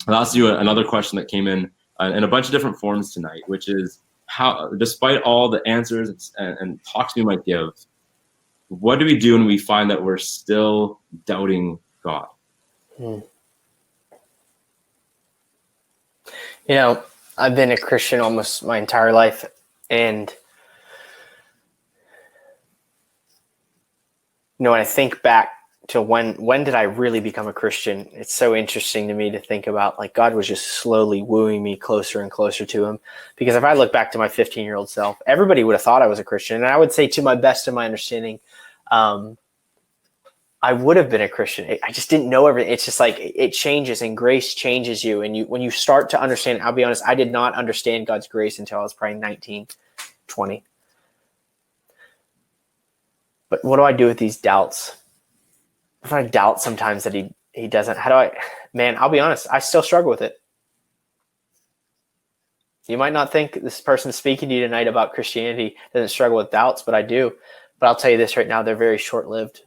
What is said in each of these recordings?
I'll ask you another question that came in a bunch of different forms tonight, which is how, despite all the answers and talks we might give, what do we do when we find that we're still doubting God? You know, I've been a Christian almost my entire life, and when I think back to when did I really become a Christian, it's so interesting to me to think about, like, God was just slowly wooing me closer and closer to him. Because if I look back to my 15-year-old self, everybody would have thought I was a Christian. And I would say, to my best of my understanding, I would have been a Christian. I just didn't know everything. It's just like it changes, and grace changes you. And when you start to understand, I'll be honest, I did not understand God's grace until I was probably 19, 20. But what do I do with these doubts? If I doubt sometimes that he doesn't, I'll be honest, I still struggle with it. You might not think this person speaking to you tonight about Christianity doesn't struggle with doubts, but I do. But I'll tell you this right now, they're very short-lived.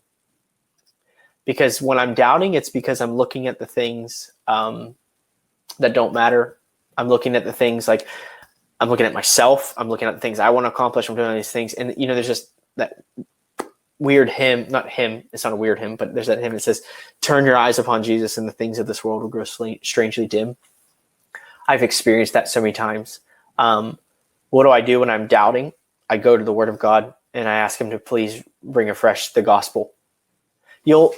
Because when I'm doubting, it's because I'm looking at the things that don't matter. I'm looking at the things, like, I'm looking at myself. I'm looking at the things I want to accomplish. I'm doing all these things. And, there's just that weird hymn, not hymn, it's not a weird hymn, but there's that hymn that says, turn your eyes upon Jesus and the things of this world will grow strangely dim. I've experienced that so many times. What do I do when I'm doubting? I go to the Word of God and I ask him to please bring afresh the gospel. You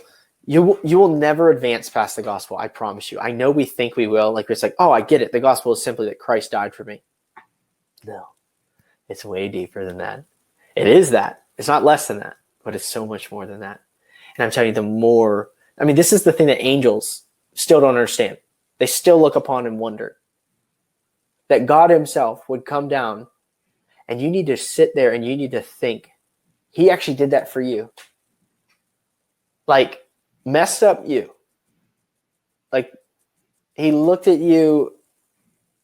will never advance past the gospel, I promise you. I know we think we will. Like, it's like, oh, I get it. The gospel is simply that Christ died for me. No, it's way deeper than that. It is that. It's not less than that, but it's so much more than that. And I'm telling you, this is the thing that angels still don't understand. They still look upon and wonder that God himself would come down, and you need to sit there and you need to think, he actually did that for you. Like, messed up you. Like, he looked at you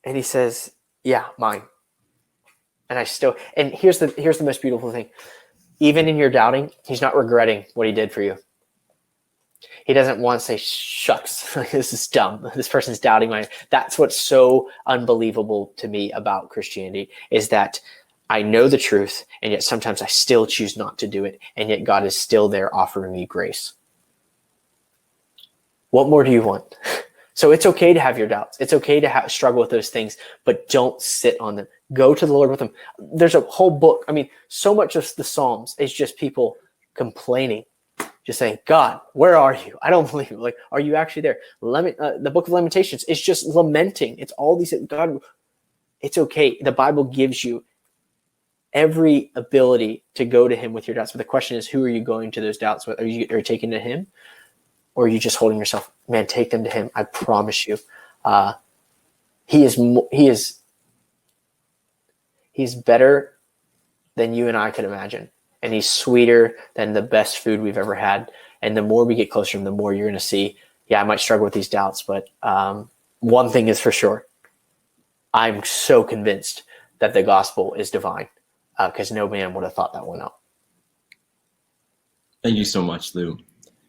and he says, yeah, mine. And here's the most beautiful thing. Even in your doubting, he's not regretting what he did for you. He doesn't want to say, shucks, this is dumb. This person's doubting my. That's what's so unbelievable to me about Christianity, is that I know the truth, and yet sometimes I still choose not to do it, and yet God is still there offering me grace. What more do you want? So it's okay to have your doubts. It's okay to struggle with those things, but don't sit on them. Go to the Lord with them. There's a whole book. So much of the Psalms is just people complaining, just saying, God, where are you? I don't believe you. Like, are you actually there? The book of Lamentations is just lamenting. It's all these, God, it's okay. The Bible gives you every ability to go to him with your doubts. But the question is, who are you going to those doubts with? Are you taking to him? Or are you just holding yourself? Man, take them to him. I promise you. He's better than you and I could imagine. And he's sweeter than the best food we've ever had. And the more we get closer to him, the more you're going to see, yeah, I might struggle with these doubts, but one thing is for sure. I'm so convinced that the gospel is divine, because no man would have thought that one out. Thank you so much, Lou.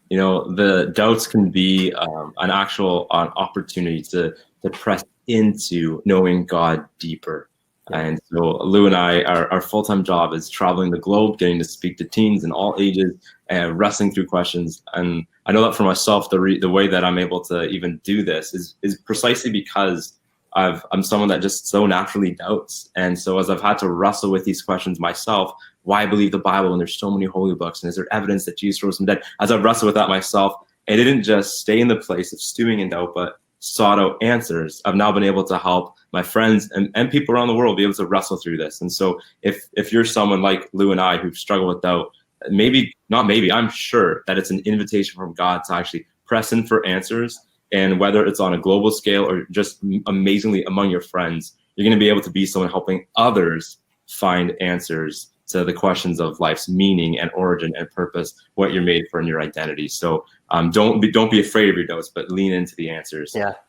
The doubts can be an actual opportunity to press into knowing God deeper. Yeah. And so Lou and I, our full-time job is traveling the globe, getting to speak to teens in all ages and wrestling through questions. And I know that for myself, the way that I'm able to even do this is precisely because I'm someone that just so naturally doubts. And so as I've had to wrestle with these questions myself, why believe the Bible when there's so many holy books? And is there evidence that Jesus rose from the dead? As I've wrestled with that myself, it didn't just stay in the place of stewing in doubt, but sought out answers. I've now been able to help my friends and people around the world be able to wrestle through this. And so if you're someone like Lou and I who struggle with doubt, I'm sure that it's an invitation from God to actually press in for answers. And whether it's on a global scale or just amazingly among your friends, you're going to be able to be someone helping others find answers to the questions of life's meaning and origin and purpose, what you're made for in your identity. So don't be afraid of your doubts, but lean into the answers. Yeah,